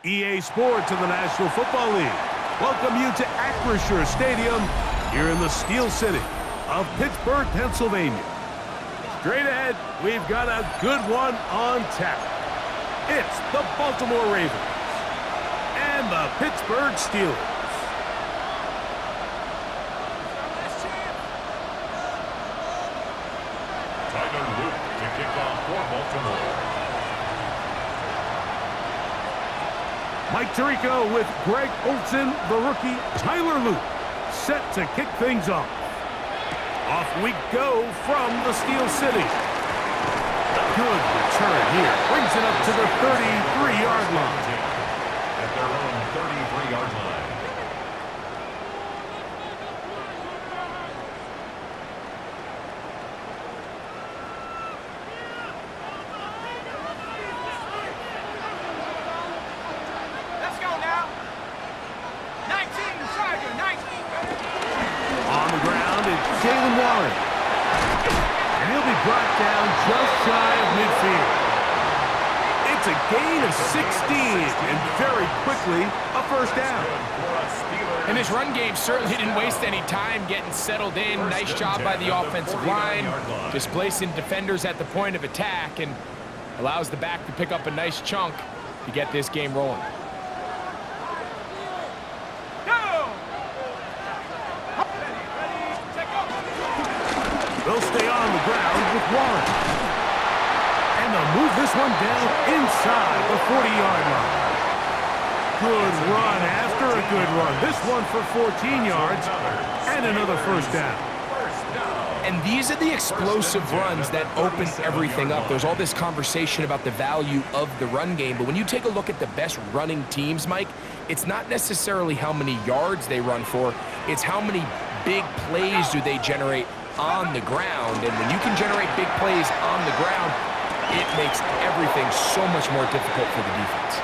EA Sports of the National Football League welcome you to Acrisure Stadium here in the Steel City of Pittsburgh, Pennsylvania. Straight ahead, we've got a good one on tap. It's the Baltimore Ravens and the Pittsburgh Steelers. To kick off for Baltimore. Mike Tirico with Greg Olsen, the rookie, Tyler Luke, set to kick things off. Off we go from the Steel City. Good return here. Brings it up to the 33-yard line. At their own 33-yard line. And he'll be brought down just shy of midfield. It's a gain of 16, and very quickly, a first down. And this run game certainly didn't waste any time getting settled in. Nice job by the offensive line, displacing defenders at the point of attack, and allows the back to pick up a nice chunk to get this game rolling. They'll stay on the ground with Warren. And they'll move this one down inside the 40-yard line. Good run after a good run. This one for 14 yards and another first down. And these are the explosive runs that open everything up. There's all this conversation about the value of the run game, but when you take a look at the best running teams, Mike, it's not necessarily how many yards they run for, it's how many big plays do they generate on the ground. And when you can generate big plays on the ground, it makes everything so much more difficult for the defense.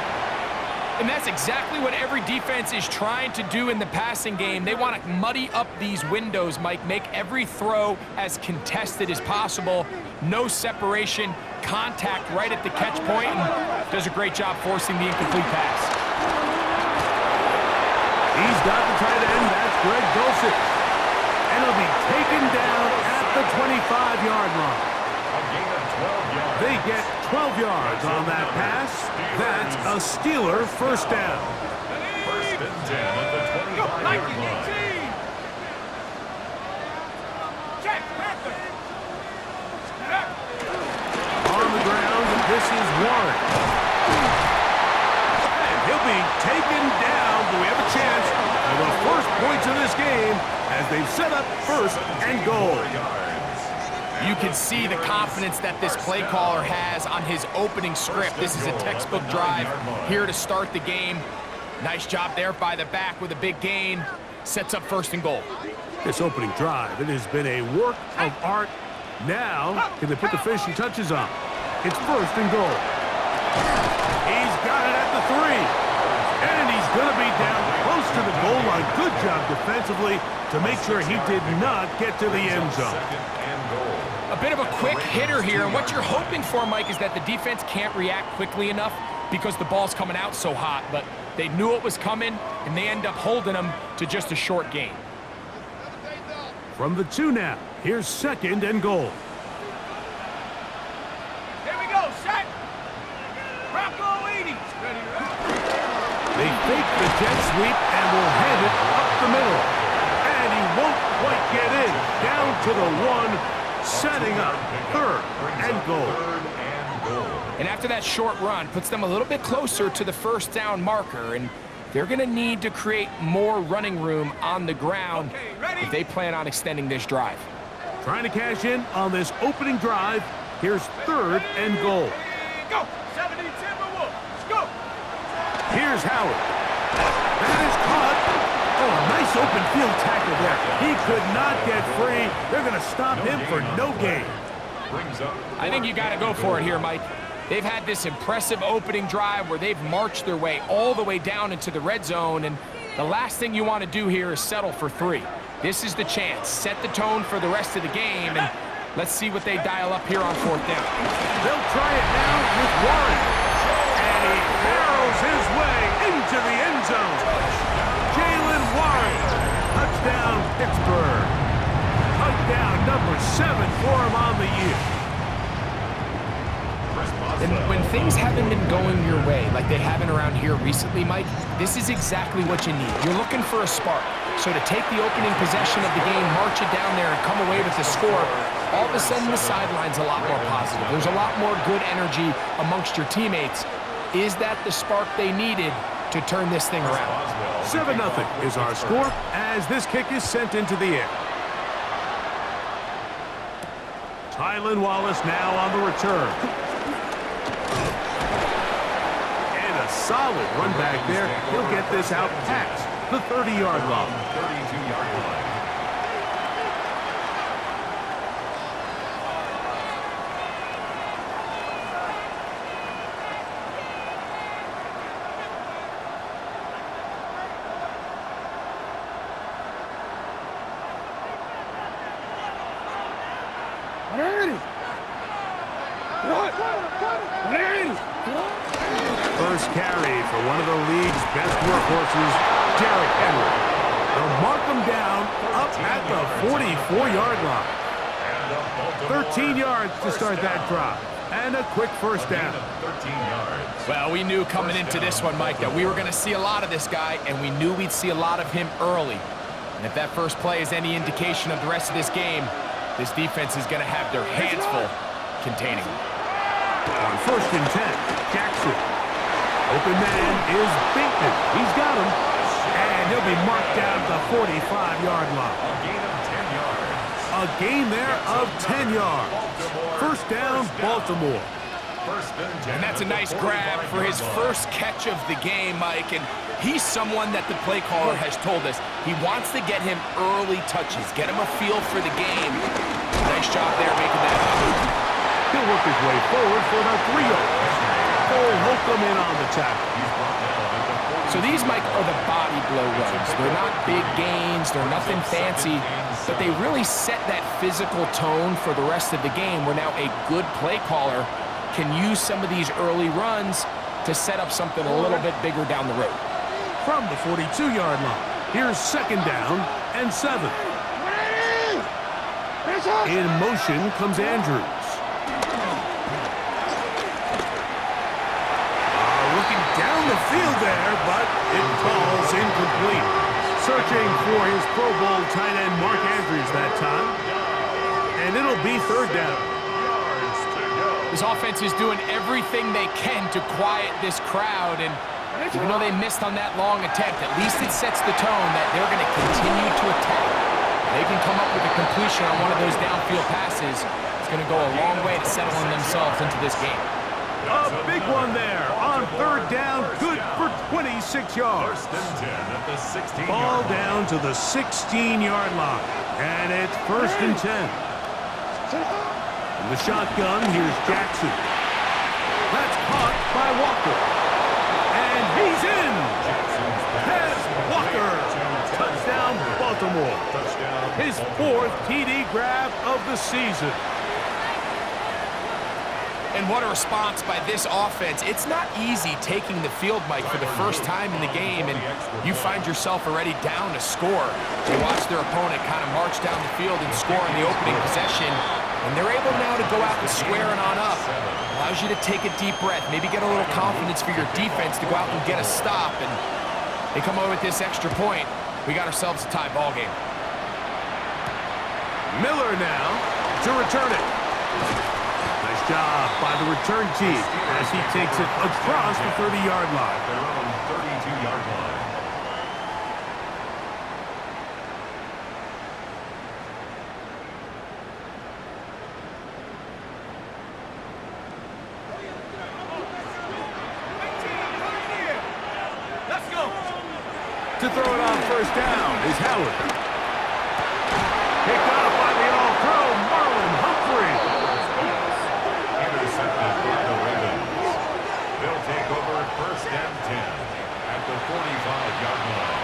And that's exactly what every defense is trying to do in the passing game. They want to muddy up these windows, Mike, make every throw as contested as possible. No separation, contact right at the catch point, and does a great job forcing the incomplete pass. He's got the tight end. That's Greg Dulcich. And he'll be taken down at the 25-yard line. They get 12 yards on that pass. That's a Steeler first down. First and 10 at the 25-yard line. On the ground, this is Warren. And he'll be taken down. Do we have a chance for the first points of this game as they've set up first and goal? You can see the confidence that this play caller has on his opening script. This is a textbook drive here to start the game. Nice job there by the back with a big gain. Sets up first and goal. This opening drive, it has been a work of art. Now, can they put the finishing touches on? It's first and goal. He's got it at the 3. And he's going to be down close to the goal line. Good job defensively to make sure he did not get to the end zone. A bit of a quick hitter here, and what you're hoping for, Mike, is that the defense can't react quickly enough because the ball's coming out so hot, but they knew it was coming, and they end up holding them to just a short gain. From the 2 now, here's second and goal. Here we go, set. Bronco 80. Ready, They fake the jet sweep and will hand it up the middle. And he won't quite get in. Down to the 1. Setting up third and goal. And after that short run, puts them a little bit closer to the first down marker, and they're going to need to create more running room on the ground if they plan on extending this drive. Trying to cash in on this opening drive. Here's third and goal. Go. 70 Timberwolves. Go. Here's Howard. That is caught. Oh, a nice open field tackle there. He could not get free. They're going to stop him for no gain. I think you got to go for it here, Mike. They've had this impressive opening drive where they've marched their way all the way down into the red zone, and the last thing you want to do here is settle for 3. This is the chance. Set the tone for the rest of the game, and let's see what they dial up here on 4th down. They'll try it now with Warren. And he barrels his way into the end zone. Jalen Warren. Touchdown, Pittsburgh. Touchdown number 7 for him on the year. And when things haven't been going your way, like they haven't around here recently, Mike, this is exactly what you need. You're looking for a spark. So to take the opening possession of the game, march it down there, and come away with the score, all of a sudden the sideline's a lot more positive. There's a lot more good energy amongst your teammates. Is that the spark they needed to turn this thing around? 7-0 is our score as this kick is sent into the air. Tylan Wallace now on the return. And a solid run back there. He'll get this out past the 30-yard line. 32-yard line. First carry for one of the league's best workhorses, Derrick Henry. They'll mark him down up at the 44-yard line. 13 yards to start that drive. And a quick first down. 13 yards. Well, we knew coming into this one, Mike, that we were going to see a lot of this guy, and we knew we'd see a lot of him early. And if that first play is any indication of the rest of this game, this defense is going to have their hands full containing him. On 1st and 10, Jackson. Open man is Bateman. He's got him. And he'll be marked down at the 45-yard line. A gain of 10 yards. A gain there of 10 yards. First down, Baltimore. First and 10. And that's a nice grab for his first catch of the game, Mike. And he's someone that the play caller has told us he wants to get him early touches, get him a feel for the game. Nice job there making that happen. He'll work his way forward for about 3 yards. Cole Holcomb in on the tackle. So these, Mike, are the body blow runs. They're not big gains, they're nothing fancy, but they really set that physical tone for the rest of the game where now a good play caller can use some of these early runs to set up something a little bit bigger down the road. From the 42-yard line, here's 2nd down and 7. In motion comes Andrews. Looking down the field there, but it falls incomplete. Searching for his Pro Bowl tight end Mark Andrews that time. And it'll be 3rd down. This offense is doing everything they can to quiet this crowd, and even though they missed on that long attempt, at least it sets the tone that they're going to continue to attack. They can come up with a completion on one of those downfield passes. It's going to go a long way to settling themselves into this game. A big one there on 3rd down, good for 26 yards. First and 10 at the 16-yard Ball line. down to the 16-yard line, and it's 1st and 10. From the shotgun, here's Jackson. That's caught by Walker. And he's in. Pass Walker. Touchdown, Baltimore. His 4th TD grab of the season. And what a response by this offense. It's not easy taking the field, Mike, for the first time in the game, and you find yourself already down a score. You watch their opponent kind of march down the field and score on the opening possession, and they're able now to go out and square it on up. Allows you to take a deep breath, maybe get a little confidence for your defense to go out and get a stop, and they come away with this extra point. We got ourselves a tie ball game. Miller now to return it. Nice job by the return team as he takes it across the 30-yard line. Their own 32-yard line. Let's go. To throw it on 1st down is Howard. Picked off by the All-Pro Marlon Humphrey. Intercepted by the Ravens. They'll take over 1st and 10 at the 45-yard line.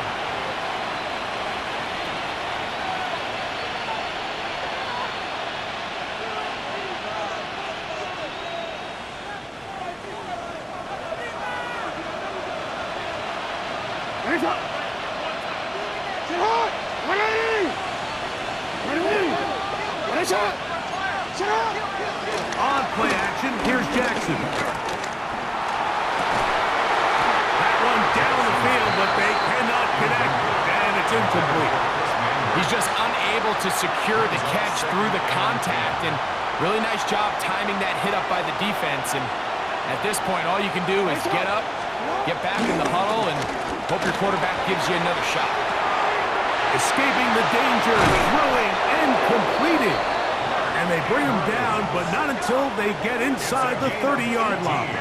On play action, here's Jackson. That one down the field, but they cannot connect, and it's incomplete. He's just unable to secure the catch through the contact, and really nice job timing that hit up by the defense. And at this point, all you can do is get up, get back in the huddle, and hope your quarterback gives you another shot. Escaping the danger, throwing, and completing. And they bring him down, but not until they get inside the 30-yard line.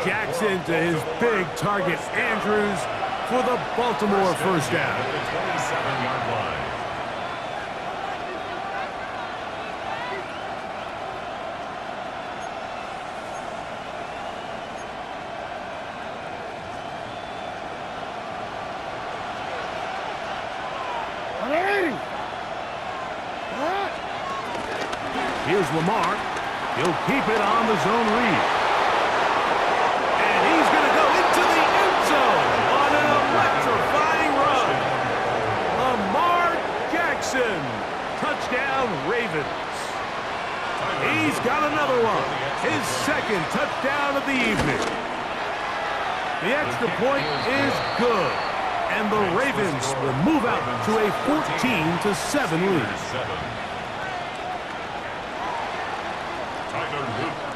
Jackson to his big target, Andrews, for the Baltimore first down. At the 27-yard line. Here's Lamar. He'll keep it on the zone read. And he's going to go into the end zone on an electrifying run. Lamar Jackson. Touchdown, Ravens. He's got another one. His second touchdown of the evening. The extra point is good. And the Ravens will move out to a 14-7 lead.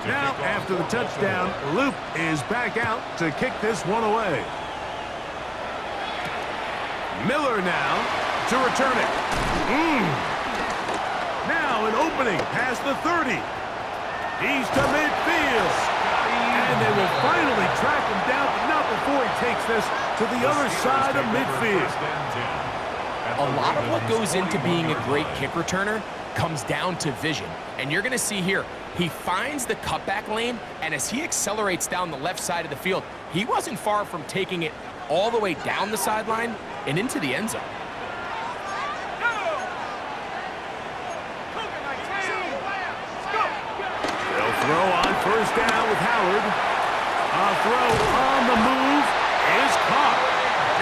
Now, after the touchdown, Luke is back out to kick this one away. Miller now to return it. Now an opening past the 30. He's to midfield. And they will finally track him down, but not before he takes this to the other side of midfield. A lot of what goes into being a great kick returner comes down to vision. And you're going to see here, he finds the cutback lane, and as he accelerates down the left side of the field, he wasn't far from taking it all the way down the sideline and into the end zone. They'll throw on first down with Howard. A throw on the move is caught.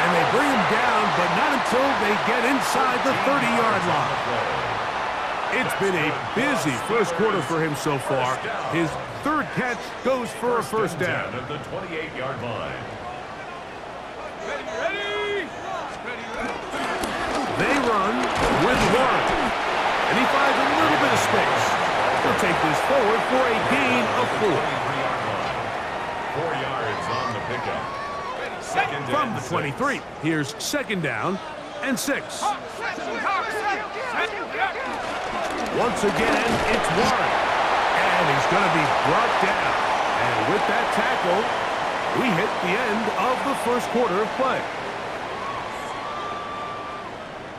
And they bring him down, but not until they get inside the 30-yard line. It's been a busy first quarter for him so far. His third catch goes for a first down. At the 28-yard line. They run with one. And he finds a little bit of space. He'll take this forward for a gain of 4. 4 yards on the pickup. Second From and the 23, here's second down and 6. Once again, it's Warren. And he's going to be brought down. And with that tackle, we hit the end of the first quarter of play.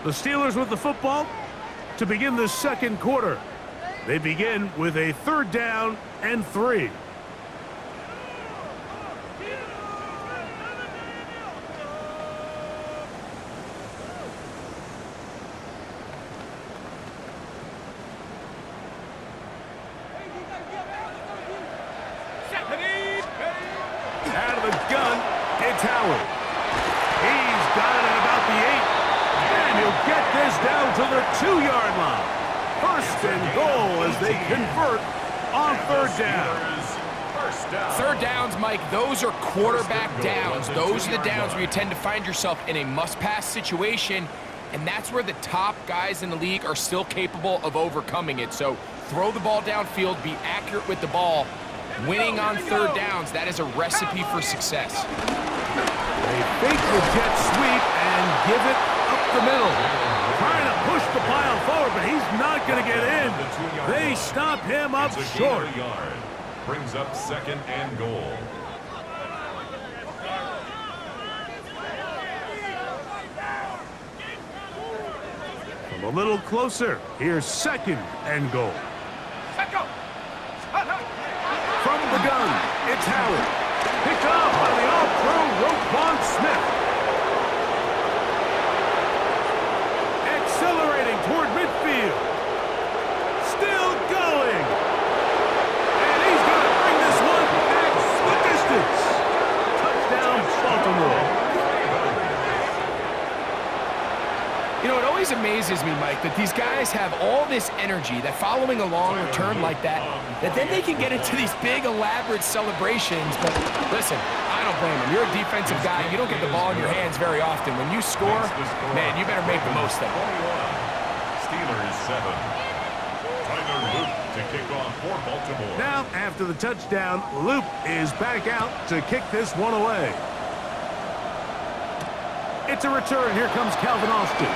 The Steelers with the football to begin the second quarter. They begin with a third down and 3. Out of the gun, it's Howard. He's got it at about the 8. And he'll get this down to the 2-yard line. First and goal as they convert on third down. Third downs, Mike, those are quarterback downs. Those are the downs where you tend to find yourself in a must-pass situation, and that's where the top guys in the league are still capable of overcoming it. So throw the ball downfield, be accurate with the ball. Winning on third downs, that is a recipe for success. They fake the jet sweep and give it up the middle. Trying to push the pile forward, but he's not going to get in. They stop him up short. Brings up second and goal. From a little closer, here's second and goal. From the gun, it's Howard. Picked off by the all-pro Roquan Smith. Accelerating toward midfield. Still going. And he's going to bring this one back the distance. Touchdown, Baltimore. amazes me, Mike, that these guys have all this energy, that following a long return like that then they can get into these big, elaborate celebrations. But listen, I don't blame them. You're a defensive guy. You don't get the ball in your hands very often. When you score, man, you better make the most of it. Steelers 7. Tyler Luke to kick off for Baltimore. Now, after the touchdown, Loop is back out to kick this one away. It's a return. Here comes Calvin Austin.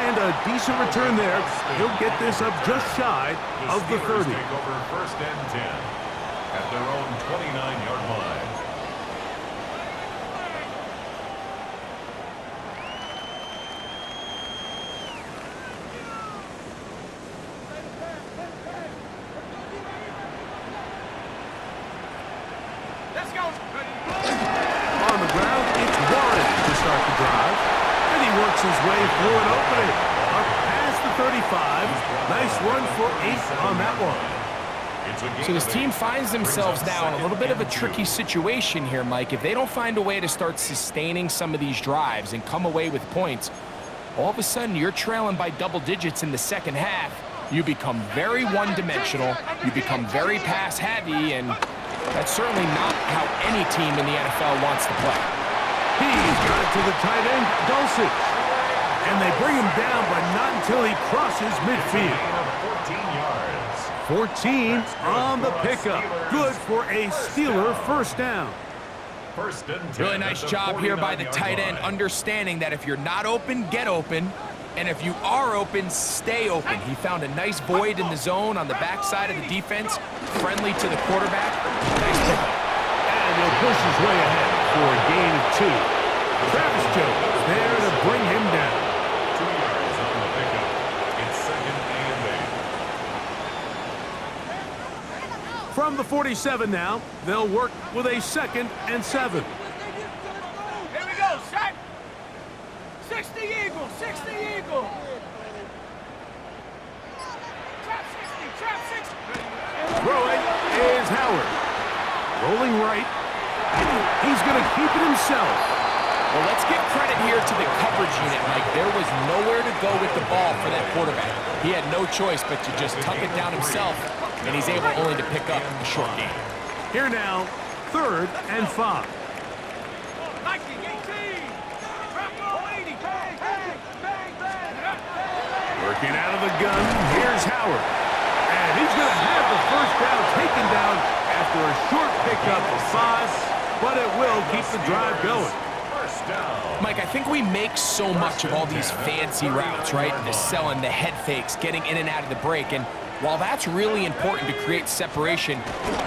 And a decent return there. He'll get this up just shy of the 30. Take over first and 10 at their own 29-yard line. Let's go. On the ground, it's Warren to start the drive. And he works his way through an opening. Up past the 35. Nice run for 8 on that one. So this team finds themselves now in a little bit of a tricky situation here, Mike. If they don't find a way to start sustaining some of these drives and come away with points, all of a sudden you're trailing by double digits in the second half. You become very one-dimensional. You become very pass-heavy, and that's certainly not how any team in the NFL wants to play. He's got it to the tight end, Dulcich. And they bring him down, but not until he crosses midfield. 14 on the pickup. Good for a Steeler first down. First and 10. Really nice job here by the tight end, understanding that if you're not open, get open. And if you are open, stay open. He found a nice void in the zone on the backside of the defense, friendly to the quarterback. Nice pickup. And he'll push his way ahead for a gain of 2. Travis Jones there to bring him down. 2 yards on the pickup. It's second and 8. From the 47 now, they'll work with a 2nd and 7. Here we go, set. 60 Eagle, 60 Eagle. Trap 60, trap 60. Throwing is Howard. Rolling right. He's going to keep it himself. Well, let's give credit here to the coverage unit, Mike. There was nowhere to go with the ball for that quarterback. He had no choice but to just tuck it down himself, and he's able only to pick up a short gain. Here now, 3rd and 5. 19, 18. Bravo 80. Bang, bang, bang, bang. Working out of the gun, here's Howard. And he's going to have the first down taken down after a short pickup of 5, but it will keep the drive going. Mike, I think we make so much of all these fancy routes, right? The selling, the head fakes, getting in and out of the break. And while that's really important to create separation,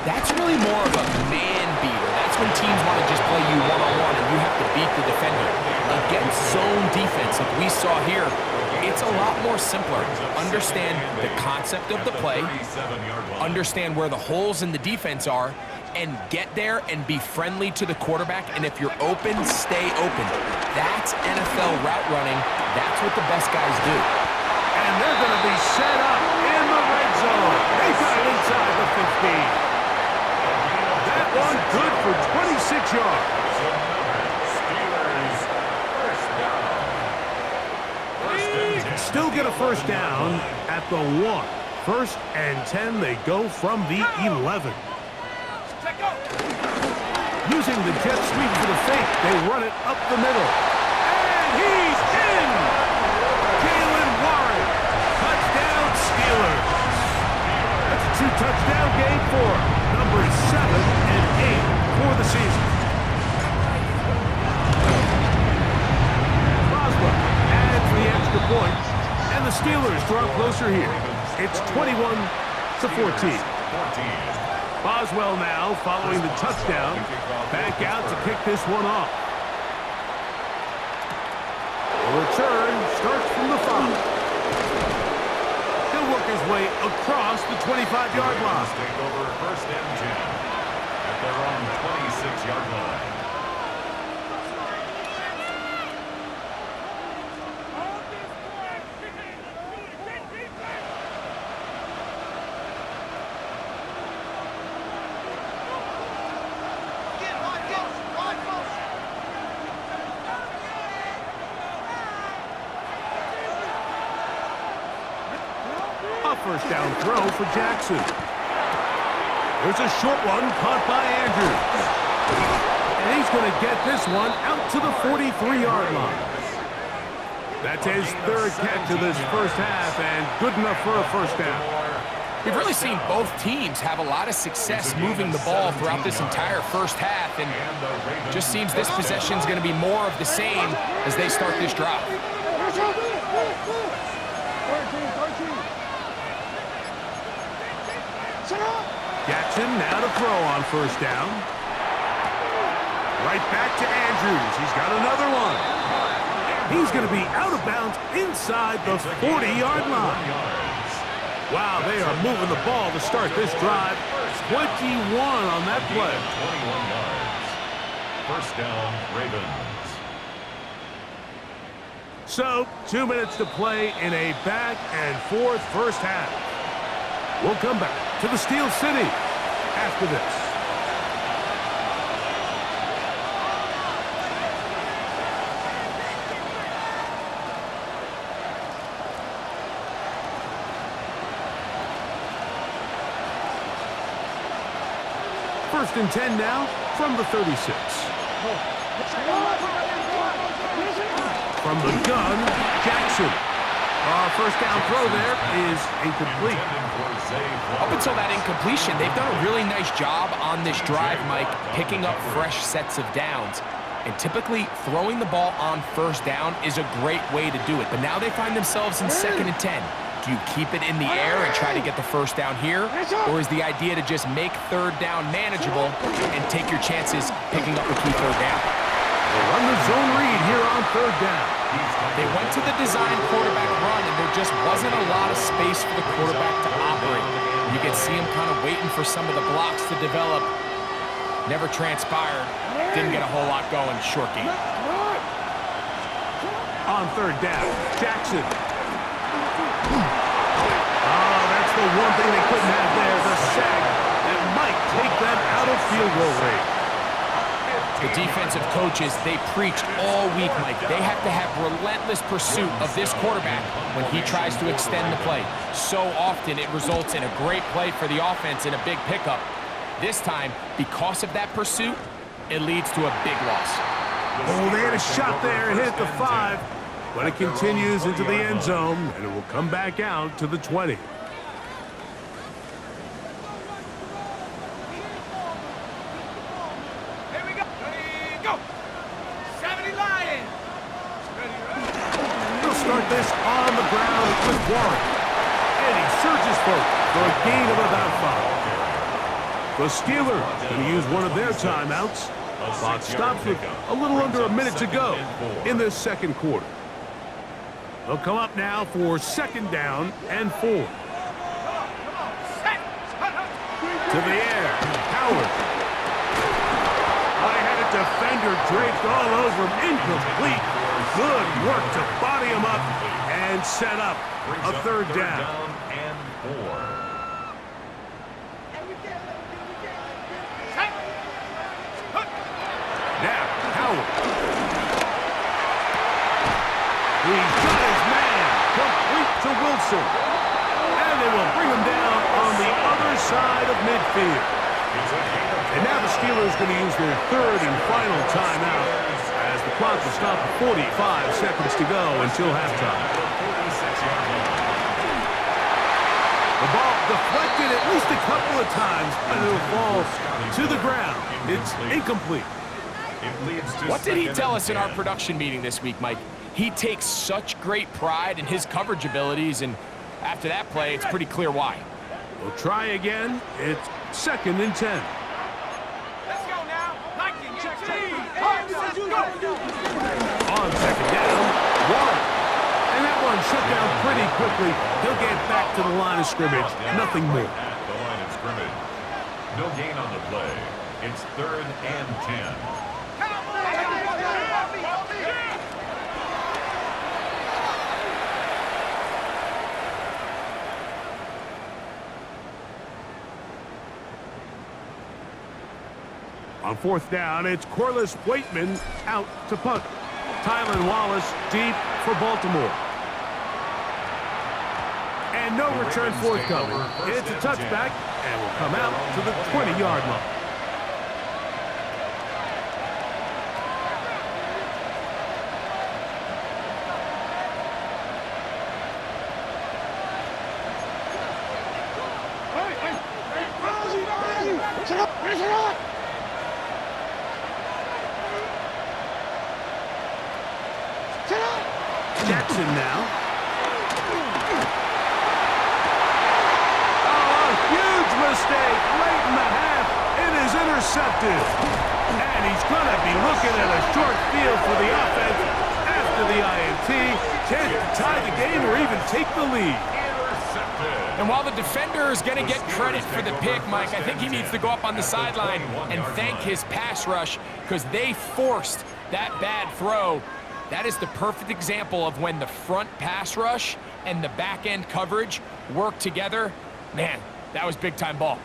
that's really more of a man beater. That's when teams want to just play you one-on-one and you have to beat the defender. Against zone defense, like we saw here, it's a lot more simpler. Understand the concept of the play, understand where the holes in the defense are, and get there and be friendly to the quarterback. And if you're open, stay open. That's NFL route running. That's what the best guys do. And they're going to be set up in the red zone. They got it inside the 15. That one good for 26 yards. Still get a first down at the 1. 1st and 10, they go from the 11. Using the jet sweep for the fake, they run it up the middle. And he's in! Jalen Warren, touchdown Steelers. That's a 2-touchdown game for numbers 7 and 8 for the season. Boswell adds the extra point, and the Steelers draw closer here. It's 21-14. Boswell now, following the touchdown, back out to kick this one off. The return starts from the 5. He'll work his way across the 25-yard line. Take over first and 10 at their own 26-yard line. A first down throw for Jackson. There's a short one caught by Andrews. And he's going to get this one out to the 43-yard line. That's his third catch of this first half, and good enough for a first down. We've really seen both teams have a lot of success moving the ball throughout this entire first half, and just seems this possession is going to be more of the same as they start this drive. Jackson now to throw on first down. Right back to Andrews. He's got another one. He's going to be out of bounds inside the 40-yard line. Wow, they are moving the ball to start this drive. 21 on that play. 21 yards. First down, Ravens. So, 2 minutes to play in a back-and-forth first half. We'll come back to the Steel City after this. First and 10 now from the 36. From the gun, Jackson. First down throw there is incomplete. Up until that incompletion, they've done a really nice job on this drive, Mike, picking up fresh sets of downs. And typically, throwing the ball on first down is a great way to do it. But now they find themselves in 2nd and 10. Do you keep it in the air and try to get the first down here? Or is the idea to just make third down manageable and take your chances picking up a key third down? They run the zone read here on third down. They went to the design quarterback run, and there just wasn't a lot of space for the quarterback to operate. You could see him kind of waiting for some of the blocks to develop. Never transpired. Didn't get a whole lot going. Short game. On third down, Jackson. That's the one thing they couldn't have there, the sack that might take them out of field goal range. The defensive coaches, they preached all week, Mike. They have to have relentless pursuit of this quarterback when he tries to extend the play. So often it results in a great play for the offense and a big pickup. This time, because of that pursuit, it leads to a big loss. Oh, they had a shot there and hit the 5, but it continues into the end zone, and it will come back out to the 20. Start this on the ground with Warren. And he surges forward for a gain of about 5. The Steelers going to use one of their timeouts. Clock stops with a little under a minute to go in this second quarter. They'll come up now for 2nd down and 4. To the air, Howard. I-headed defender draped all over him, incomplete. Good work to body him up and set up a third down. And 4. Now, Howard. He's got his man, complete to Wilson. And they will bring him down on the other side of midfield. And now the Steelers going to use their third and final timeout. The clock will stop at 45 seconds to go until halftime. The ball deflected at least a couple of times, and it will fall to the ground. It's incomplete. What did he tell us in our production meeting this week, Mike? He takes such great pride in his coverage abilities, and after that play, it's pretty clear why. We'll try again. It's 2nd and 10. On 2nd down, Warren. And that one shut down pretty quickly. He'll get back to the line of scrimmage. Nothing more. At the line of scrimmage. No gain on the play. It's 3rd and 10. On 4th down, it's Corliss Waitman out to punt. Tylan Wallace deep for Baltimore. And And no return forthcoming. It's a touchback, and will come out to the 20-yard line. Jackson now. Oh, a huge mistake late in the half. It is intercepted. And he's going to be looking at a short field for the offense after the INT. Chance to tie the game or even take the lead. And while the defender is going to get credit for the pick, Mike, I think he needs to go up on the sideline and thank his pass rush because they forced that bad throw. That is the perfect example of when the front pass rush and the back end coverage work together. Man, that was big-time ball.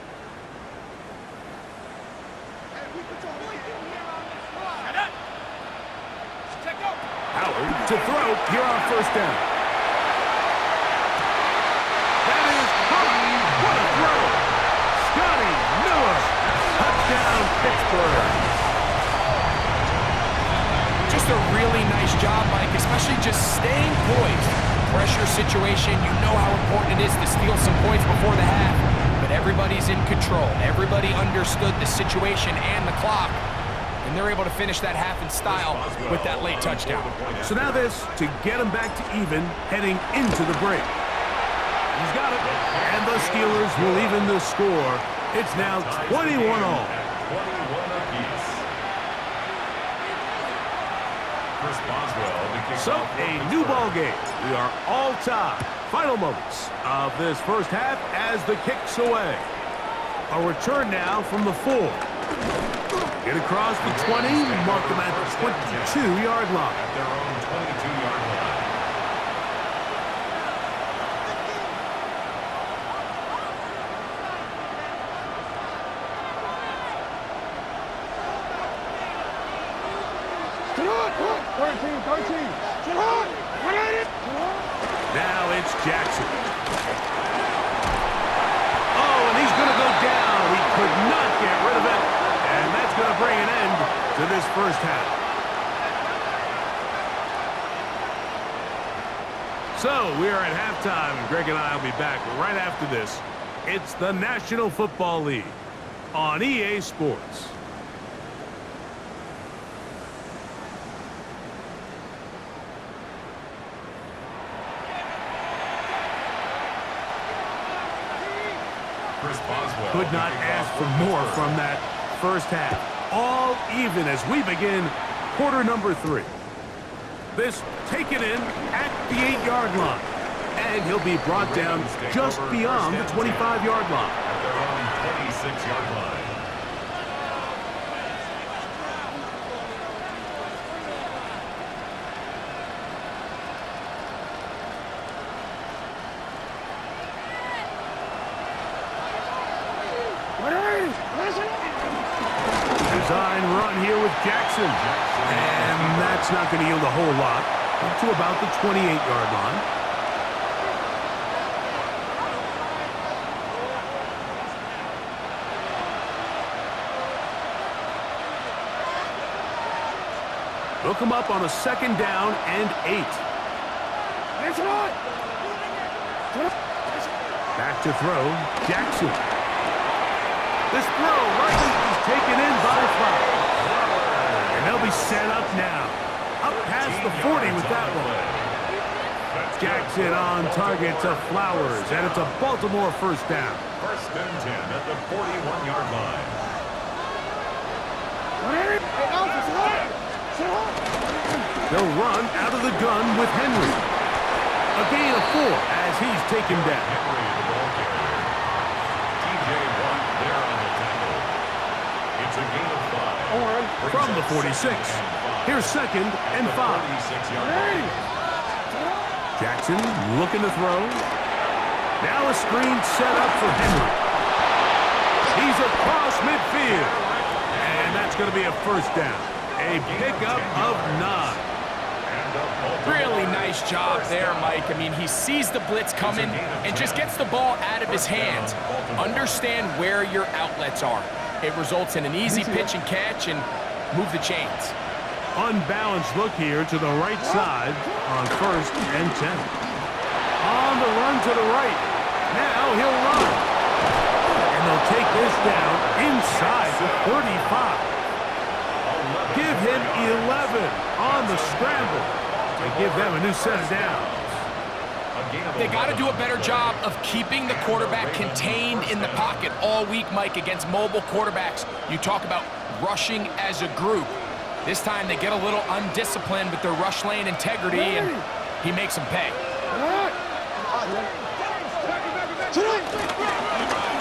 Howard to throw here on first down. That is high. What a throw. Scotty Miller. Touchdown, Pittsburgh. Just a really nice job, Mike, especially just staying poised. Pressure situation, you know how important it is to steal some points before the half, but everybody's in control. Everybody understood the situation and the clock, and they're able to finish that half in style with that late touchdown. So now this to get them back to even heading into the break. He's got it, and the Steelers will even the score. It's now 21 all. So, a new ball game. We are all tied. Final moments of this first half as the kick's away. A return now from the 4. Get across the 20, mark them at the 22-yard line. At their own 22-yard line. Now it's Jackson. Oh, and he's going to go down. He could not get rid of it. And that's going to bring an end to this first half. So we are at halftime, and Greg and I will be back right after this. It's the National Football League on EA Sports. Could not ask for more from that first half. All even as we begin quarter number 3. This taken in at the 8-yard line. And he'll be brought down just beyond the 25-yard line. At their own 26-yard line. Design run here with Jackson. And that's not going to yield a whole lot. Up to about the 28-yard line. They'll come up on a second down and 8. Back to throw, Jackson. This throw likely is taken in by Flowers. And they'll be set up now. Up past the 40 with that one. Jackson on target to Flowers, and it's a Baltimore first down. First and 10 at the 41-yard line. They'll run out of the gun with Henry. A gain of 4 as he's taken down. Henry, the ball carrier. TJ Watt there on the tackle. It's a gain of 5. From the 46. Here's second and 5. 46-yard line. Jackson looking to throw. Now a screen set up for Henry. He's across midfield. And that's going to be a first down. A pickup of 9. Really nice job there, Mike. I mean, he sees the blitz coming and just gets the ball out of his hands. Understand where your outlets are. It results in an easy pitch and catch and move the chains. Unbalanced look here to the right side on 1st and 10. On the run to the right. Now he'll run. And they'll take this down inside the 35. Give him 11 on the scramble and give them a new set of downs. They got to do a better job of keeping the quarterback contained in the pocket all week, Mike, against mobile quarterbacks. You talk about rushing as a group. This time they get a little undisciplined with their rush lane integrity, and he makes them pay.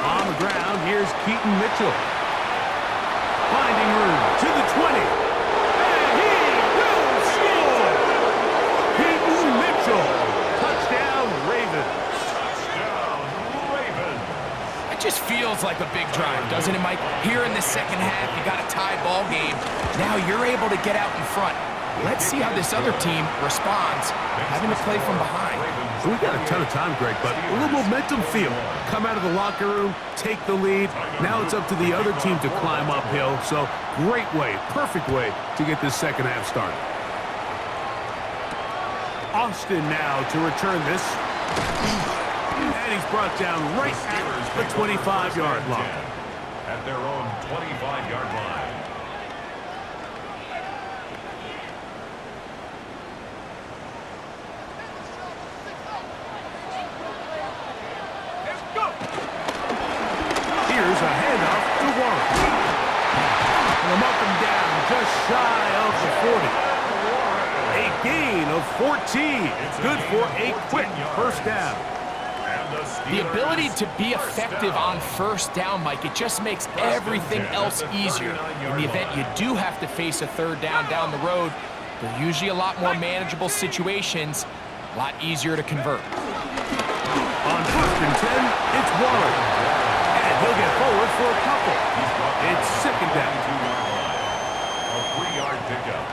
On the ground, here's Keaton Mitchell. Finding room to the 20. And he will score! Keaton Mitchell. Touchdown, Ravens. It just feels like a big drive, doesn't it, Mike? Here in the second half, you got a tie ball game. Now you're able to get out in front. Let's see how this other team responds, having to play from behind. We got a ton of time, Greg, but a little momentum feel. Come out of the locker room, take the lead. Now it's up to the other team to climb uphill. So great way, perfect way to get this second half started. Austin now to return this. And he's brought down right at the 25-yard line. At their own 25-yard line. Here's a handoff to Warren. And a up and down just shy of the 40. A gain of 14. Good for a quick first down. The ability to be effective on first down, Mike, it just makes everything else easier. In the event you do have to face a third down the road, they're usually a lot more manageable situations, a lot easier to convert. On 1st and 10, it's Warren. And he'll get forward for a couple. It's second down. A 3-yard pickup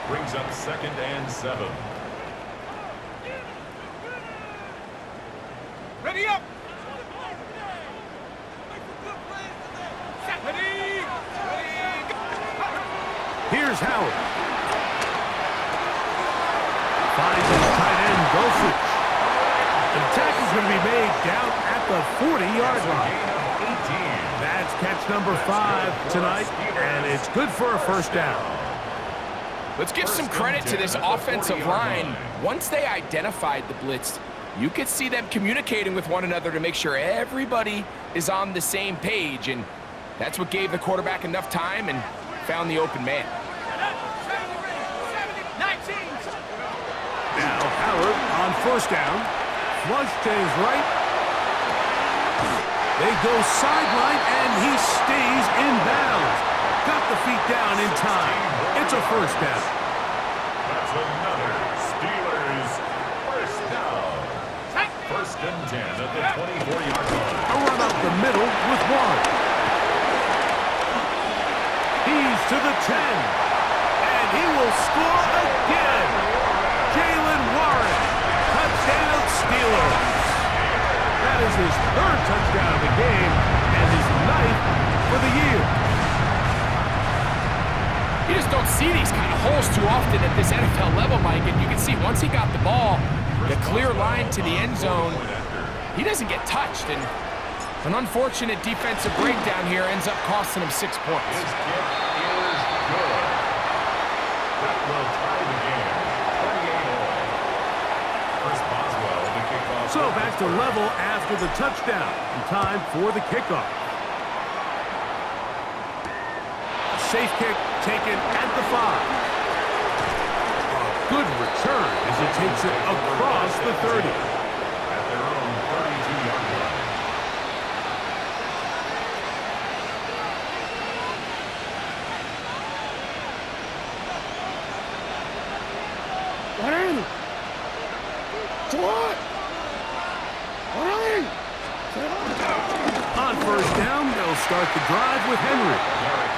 brings up 2nd and 7. Ready up! Here's Howard. Finds his tight end, Goldfish. The tackle's going to be made down at the 40-yard line. That's catch number 5 tonight, and it's good for a first down. Let's give some credit to this offensive line. Once they identified the blitz, you could see them communicating with one another to make sure everybody is on the same page, and that's what gave the quarterback enough time and found the open man. Now Howard on first down. Flush to his right. They go sideline, and he stays in bounds. Got the feet down in time. It's a first down. That's another Steelers first down. 1st and 10 at the 24-yard line. A run up the middle with Warren. He's to the 10. And he will score again. Jalen Warren. Touchdown Steelers. That is his 3rd touchdown of the game and his 9th for the year. You just don't see these kind of holes too often at this NFL level, Mike, and you can see once he got the ball, the clear line to the end zone, he doesn't get touched, and an unfortunate defensive breakdown here ends up costing him 6 points. His kick is good. That will tie the game. 28-all. Chris Boswell, the kickoff. So back to level after the touchdown. And time for the kickoff. Safe kick taken at the 5. A good return as he takes it across the 30. At their own 32-yard line. On first down, they'll start the drive with Henry.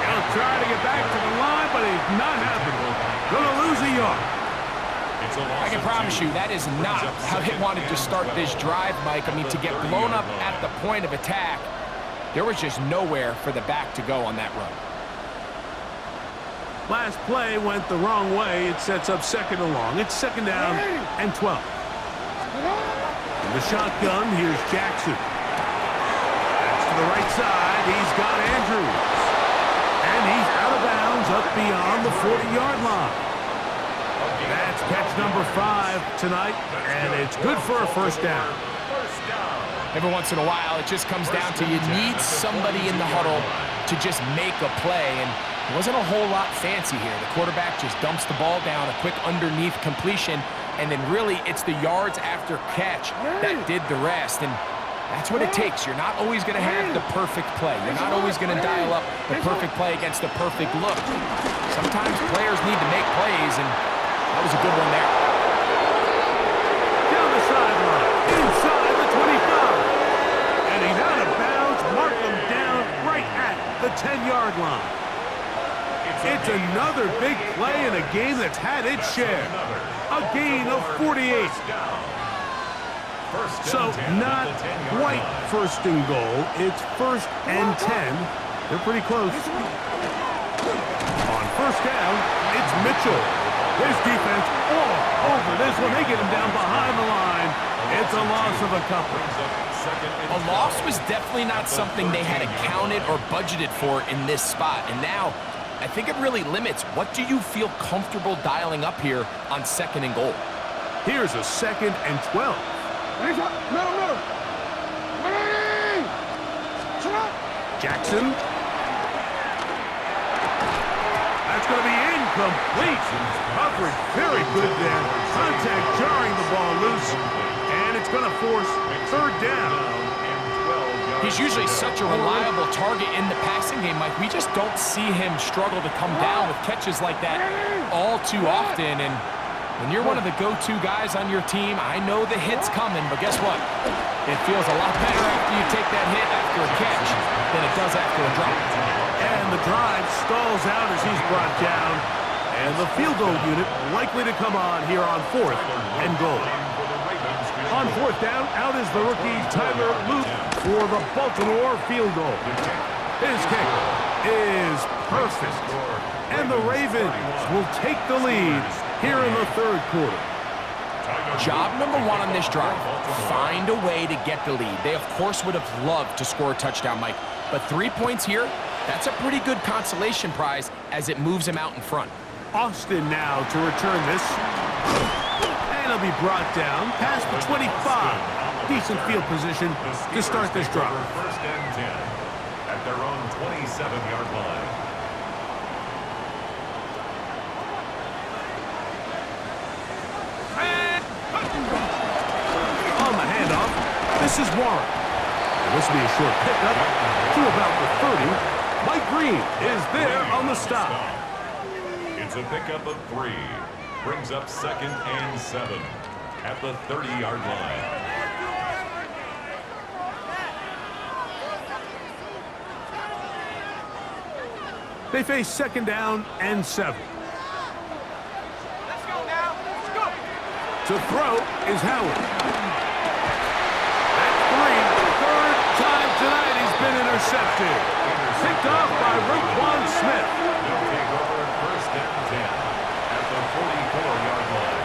He'll try to get back to the line, but he's not happening. Gonna lose a yard. I can promise you that is not how they wanted to start this drive, Mike. I mean, to get blown up at the point of attack, there was just nowhere for the back to go on that run. Last play went the wrong way. It sets up second and long. It's second down and 12. In the shotgun, here's Jackson. That's to the right side. He's got Andrews. And he's out of bounds up beyond the 40-yard line. That's catch number 5 tonight, and it's good for a first down. Every once in a while, it just comes down to you need somebody in the huddle to just make a play, and it wasn't a whole lot fancy here. The quarterback just dumps the ball down, a quick underneath completion, and then really it's the yards after catch that did the rest, and that's what it takes. You're not always going to have the perfect play. You're not always going to dial up the perfect play against the perfect look. Sometimes players need to make plays, and that was a good one there. Down the sideline, inside the 25. And he's out of bounds. Mark him down right at the 10-yard line. It's another big play in a game that's had its share. A gain of 48. So not quite first and goal. It's first and 10. They're pretty close. On first down, it's Mitchell. His defense all over this one. They get him down behind the line. It's a loss of a couple. A loss was definitely not something they had accounted or budgeted for in this spot. And now, I think it really limits what do you feel comfortable dialing up here on second and goal. Here's a second and 12. Jackson. That's going to be incomplete. Coverage very good there. Contact jarring the ball loose. And it's going to force third down. He's usually such a reliable target in the passing game, Mike. We just don't see him struggle to come down with catches like that all too often. And when you're one of the go-to guys on your team, I know the hit's coming, but guess what? It feels a lot better after you take that hit after a catch than it does after a drop. And the drive stalls out as he's brought down. And the field goal unit likely to come on here on fourth and goal. On fourth down, out is the rookie Tyler Luke for the Baltimore field goal. His kick is perfect. And the Ravens will take the lead here in the third quarter. Job number 1 on this drive, find a way to get the lead. They, of course, would have loved to score a touchdown, Mike. But 3 points here, that's a pretty good consolation prize as it moves him out in front. Austin now to return this. And he'll be brought down past the 25. Decent field position to start this drive. First and 10 at their own 27-yard line. On the handoff, this is Warren. And this will be a short pickup to about the 30. Mike Green is there on the stop. It's a pickup of 3. Brings up second and 7 at the 30-yard line. They face second down and 7. Let's go now. Let's go. To throw is Howard. That's 3. Third time tonight he's been intercepted. Picked off by Roquan Smith. He'll take over at first and 10 at the 44-yard line.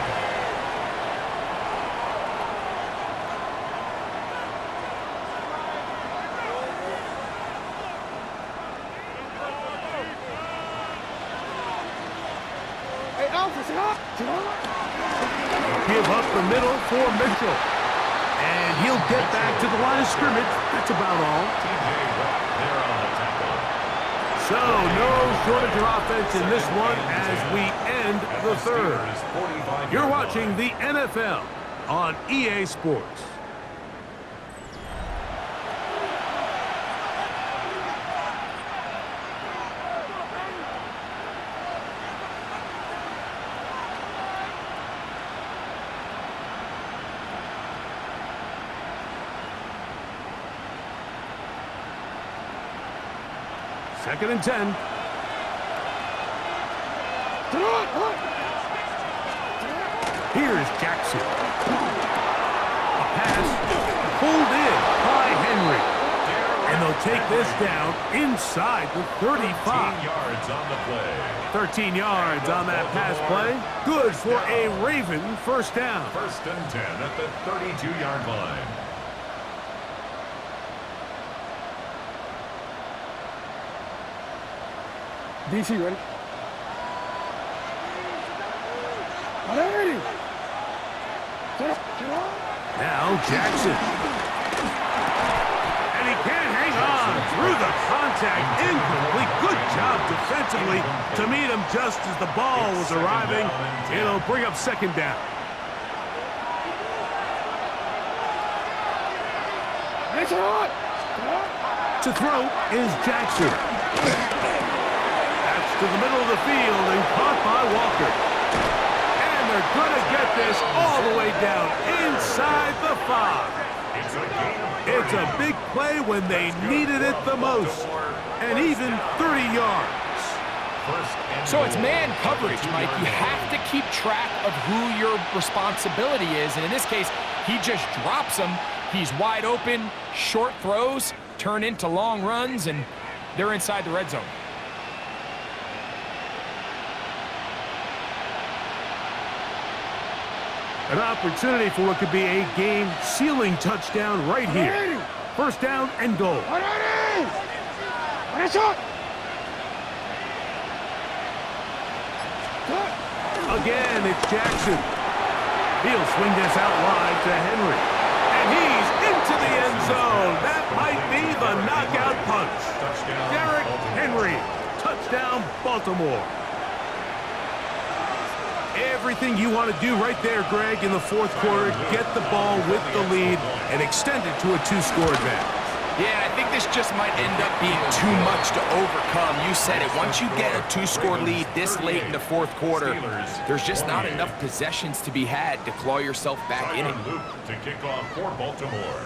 Give up the middle for Mitchell. And he'll get back to the line of scrimmage. That's about all. There on the tackle. So no shortage of offense in this one as we end the third. You're watching the NFL on EA Sports. Second and 10. Here's Jackson. A pass pulled in by Henry. And they'll take this down inside the 35. 13 yards on the play. 13 yards on that pass play. Good for a Raven first down. First and 10 at the 32-yard line. DC, ready? Now Jackson. And he can't hang on through the contact. Incomplete. Good job defensively to meet him just as the ball was arriving. It'll bring up second down. To throw is Jackson. That's to the middle of the field and caught by Walker. And they're going to get this all the way down inside the 5. It's a big play when they needed it the most. And even 30 yards. So it's man coverage, Mike. You have to keep track of who your responsibility is. And in this case, he just drops him. He's wide open. Short throws turn into long runs, and they're inside the red zone. An opportunity for what could be a game-sealing touchdown right here. First down and goal. Again, it's Jackson. He'll swing this out wide to Henry. And he's into the end zone. That might be the knockout punch. Derrick Henry. Touchdown, Baltimore. Everything you want to do right there, Greg, in the fourth quarter. Get the ball with the lead and extend it to a two-score advantage. Yeah, I think this just might end up being too much to overcome. You said it. Once you get a two-score lead this late in the fourth quarter, there's just not enough possessions to be had to claw yourself back in it. To kick off for Baltimore.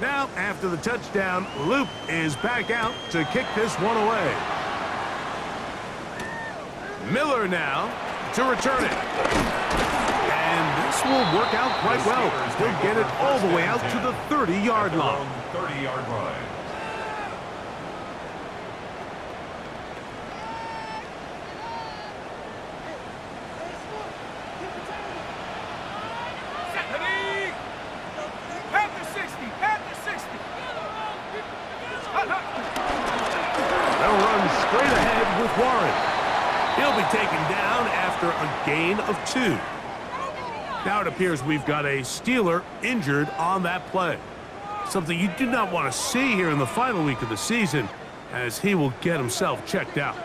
Now, after the touchdown, Loop is back out to kick this one away. Miller now to return it. And this will work out quite well. He'll get it all the way out to the 30-yard line. 30-yard line. They'll run straight ahead with Warren. He'll be taken down after a gain of 2. Now it appears we've got a Steeler injured on that play. Something you do not want to see here in the final week of the season, as he will get himself checked out.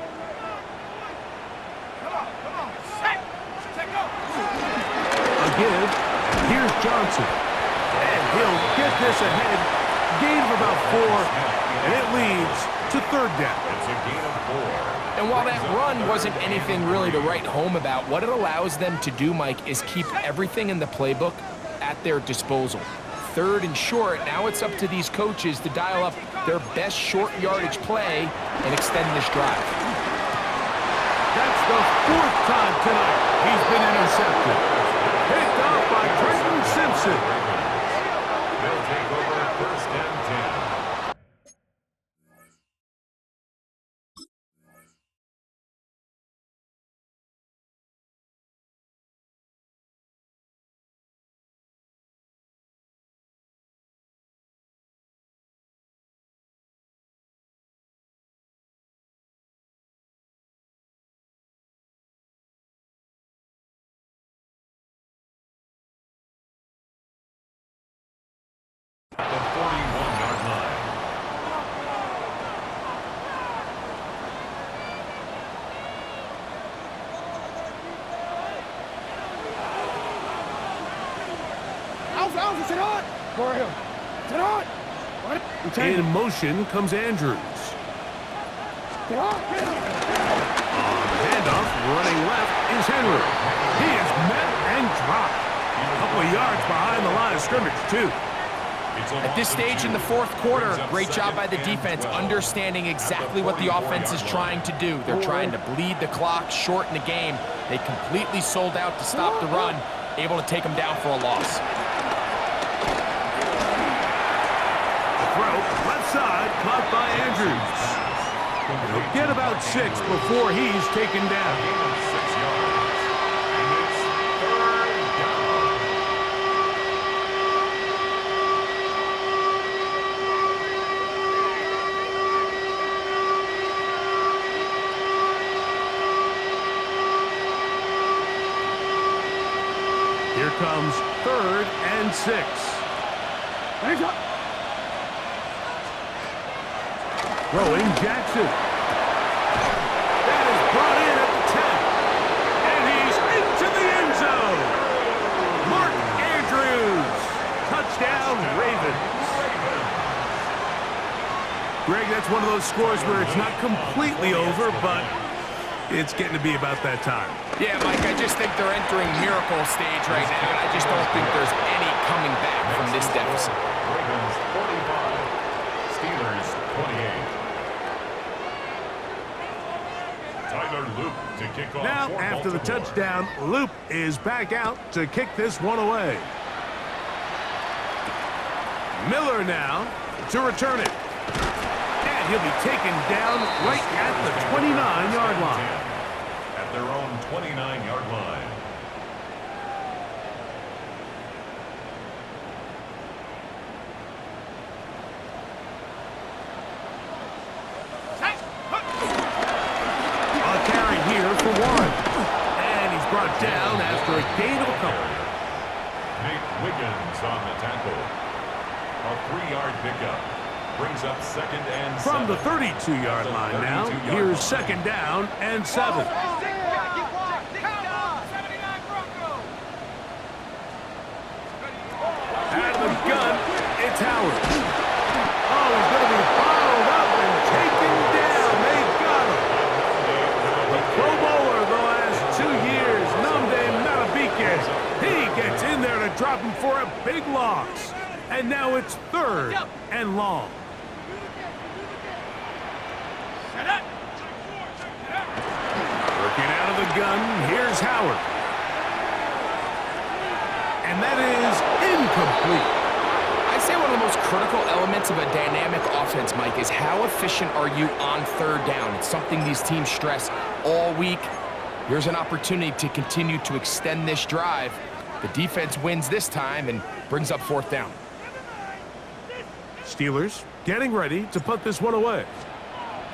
A give. Here's Johnson. And he'll get this ahead. Gain of about 4, and it leads to third down. It's a gain of 4. And while that run wasn't anything really to write home about, what it allows them to do, Mike, is keep everything in the playbook at their disposal. Third and short, now it's up to these coaches to dial up their best short yardage play and extend this drive. That's the 4th time tonight he's been intercepted. Picked off by Trenton Simpson. They'll take over first and 10. The 41-yard line. In motion comes Andrews. On handoff, running left is Henry. He is met and dropped. A couple of yards behind the line of scrimmage, too. At this stage in the fourth quarter, great job by the defense understanding exactly what the offense is trying to do. They're trying to bleed the clock, shorten the game. They completely sold out to stop the run. able to take him down for a loss. Throw, left side, caught by Andrews. He'll get about 6 before he's taken down. Gain of 6 yards. And it's 3rd down. Here comes 3rd and 6. Throwing Jackson. That is brought in at the 10. And he's into the end zone. Mark Andrews. Touchdown, Ravens. Greg, that's one of those scores where it's not completely over, but it's getting to be about that time. Yeah, Mike, I just think they're entering miracle stage right now, and I just don't think there's any coming back from this deficit. Ravens 45. Steelers 28. Tyler Loop to kick off. Now, for after the Baltimore. touchdown, Loop is back out to kick this one away. Miller now to return it. And he'll be taken down right at the 29-yard line. At their own 29-yard line. A carry here for Warren. And he's brought down after a gain of a couple. Nate Wiggins on the tackle. A 3-yard pickup. Brings up 2nd and 7. From the 32-yard line now, here's 2nd down and 7. Out of the gun, it's Howard. Oh, he's going to be bottled up and taken down. They got him. The Pro Bowler the last 2 years, Nnamdi Madubuike. He gets in there to drop him for a big loss. And now it's 3rd and long. Working out of the gun, here's Howard. And that is incomplete. I'd say one of the most critical elements of a dynamic offense, Mike, is how efficient are you on 3rd down. It's something these teams stress all week. Here's an opportunity to continue to extend this drive. The defense wins this time and brings up 4th down. Steelers getting ready to punt this one away.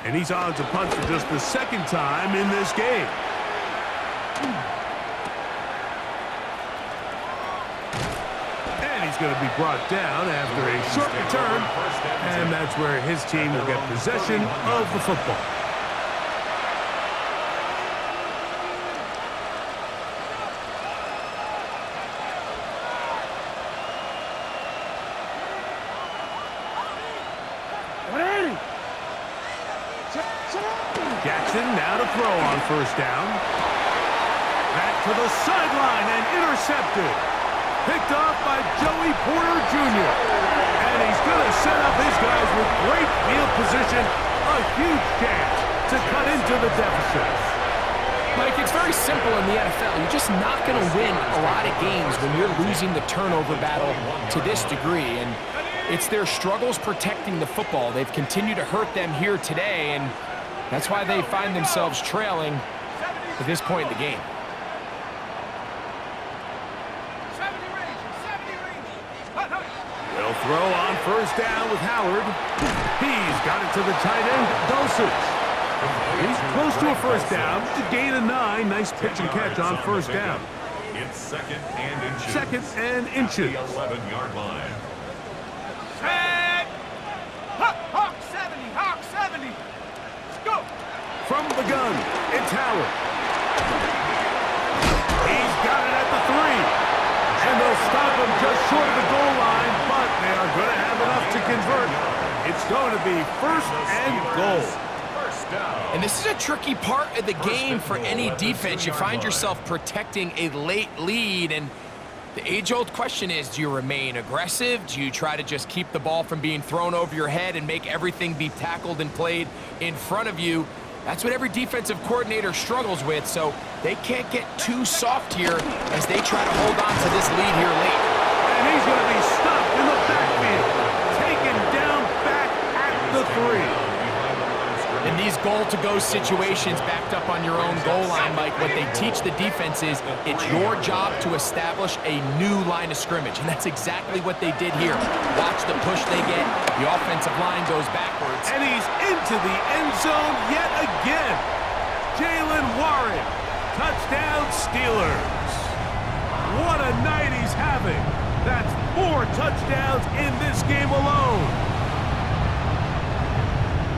And he's on to punt for just the 2nd time in this game. And he's going to be brought down after a short return. And that's where his team will get possession of the football. Jackson now to throw on 1st down. Back to the sideline and intercepted. Picked off by Joey Porter Jr. And he's going to set up his guys with great field position. A huge chance to cut into the deficit. Mike, it's very simple in the NFL. You're just not going to win a lot of games when you're losing the turnover battle to this degree. And it's their struggles protecting the football. They've continued to hurt them here today, and that's why they find themselves trailing at this point in the game. They'll throw on 1st down with Howard. He's got it to the tight end, Dulcich. He's close to a 1st down to gain a 9. Nice pitch and catch on 1st down. It's 2nd and inches. 2nd and inches. The 11-yard line. Set! Hawk 70! Hawk 70! Go! From the gun, it's Howard. He's got it at the 3. And they'll stop him just short of the goal line, but they are going to have enough to convert. It's going to be 1st and goal. First down. And this is a tricky part of the game for any defense. You find yourself protecting a late lead, and the age-old question is, do you remain aggressive? Do you try to just keep the ball from being thrown over your head and make everything be tackled and played in front of you? That's what every defensive coordinator struggles with, so they can't get too soft here as they try to hold on to this lead here late. And he's going to be stopped in the backfield. Taken down back at the 3. In these goal-to-go situations backed up on your own goal line, Mike, what they teach the defense is it's your job to establish a new line of scrimmage, and that's exactly what they did here. Watch the push they get. The offensive line goes backwards. And he's into the end zone yet again. Jalen Warren, touchdown Steelers. What a night he's having. That's 4 touchdowns in this game alone.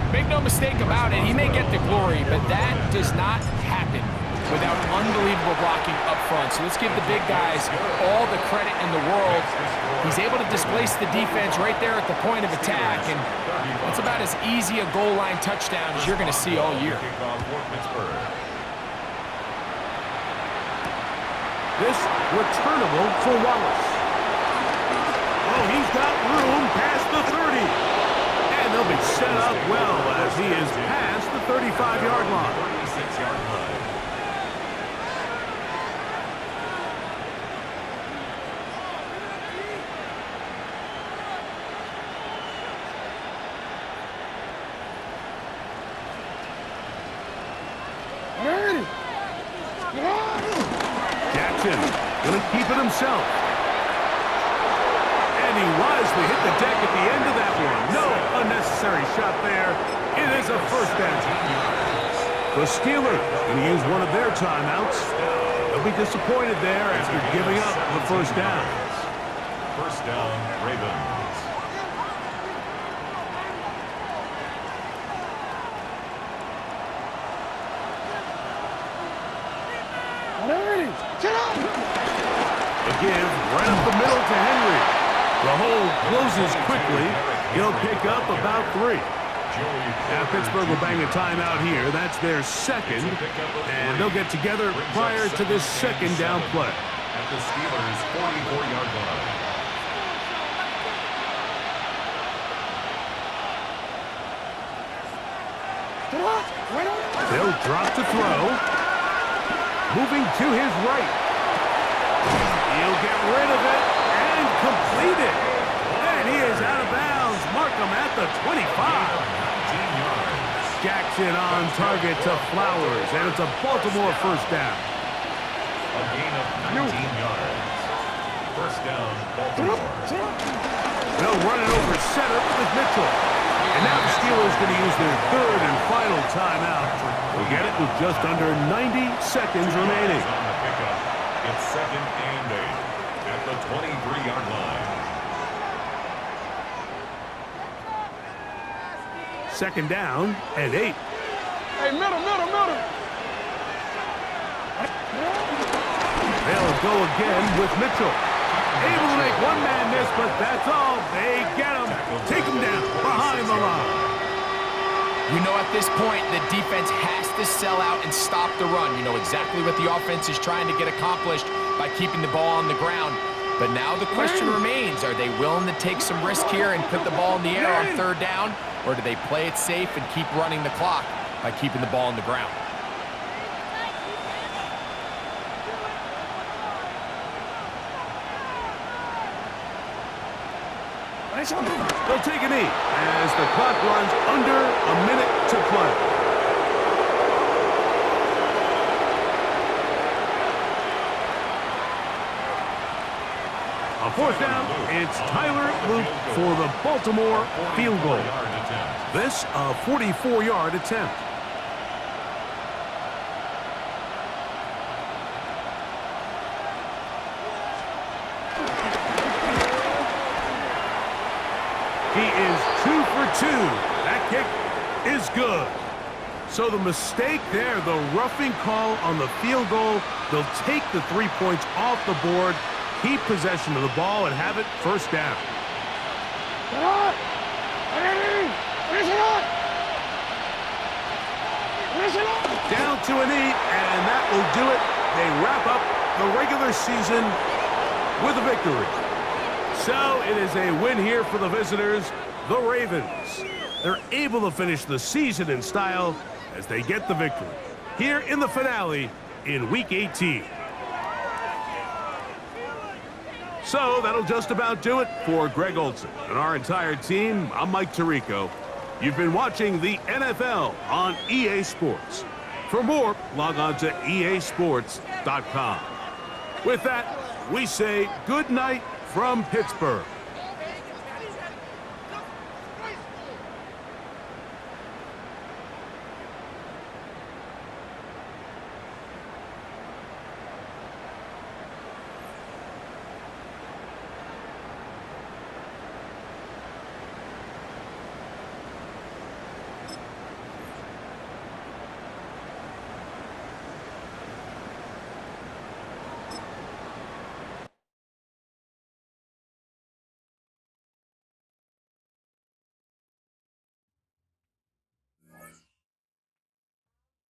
Make no mistake about it, he may get the glory, but that does not happen without unbelievable blocking up front. So let's give the big guys all the credit in the world. He's able to displace the defense right there at the point of attack, and that's about as easy a goal line touchdown as you're going to see all year. This returnable for Wallace. Oh, he's got room past the 30. And they'll be set up well as he is past the 35-yard line. 36-yard line. Jackson going to keep it himself. And he wisely hit the deck at the end of that one. No unnecessary shot there. It is a first down. The Steelers going to use one of their timeouts. They'll be disappointed there after giving up the first down. First down, Ravens. The give right up the middle to Henry. The hole closes quickly. He'll pick up about 3. Now Pittsburgh will bang a timeout here. That's their second. And they'll get together prior to this second down play. At the Steelers' 44-yard line. They'll drop to throw. Moving to his right. He'll get rid of it and complete it. And he is out of bounds. Mark him at the 25. 19 yards. Jackson on target to Flowers, and it's a Baltimore first down. A gain of 19 yards. First down, Baltimore. They'll run it over center with Mitchell. And now the Steelers going to use their third and final timeout. We'll get it with just under 90 seconds remaining. On the pickup. It's 2nd and 8 at the 23-yard line. Second down and 8. Hey, middle. They'll go again with Mitchell. Able to make one man miss, but that's all. They get him. Take him down behind the line. You know, at this point, the defense has to sell out and stop the run. You know exactly what the offense is trying to get accomplished by keeping the ball on the ground. But now the question remains, are they willing to take some risk here and put the ball in the air on third down? Or do they play it safe and keep running the clock by keeping the ball on the ground? They'll take a knee as the clock runs under a minute to play. On fourth down, it's Tyler Luke for the Baltimore field goal. This a 44-yard attempt. He is 2 for 2. That kick is good. So the mistake there, the roughing call on the field goal, they'll take the 3 points off the board, keep possession of the ball, and have it first down. Down to a knee, and that will do it. They wrap up the regular season with a victory. So it is a win here for the visitors, the Ravens. They're able to finish the season in style as they get the victory here in the finale in Week 18. So that'll just about do it for Greg Olson and our entire team. I'm Mike Tirico. You've been watching the NFL on EA Sports. For more, log on to easports.com. With that, we say good night from Pittsburgh.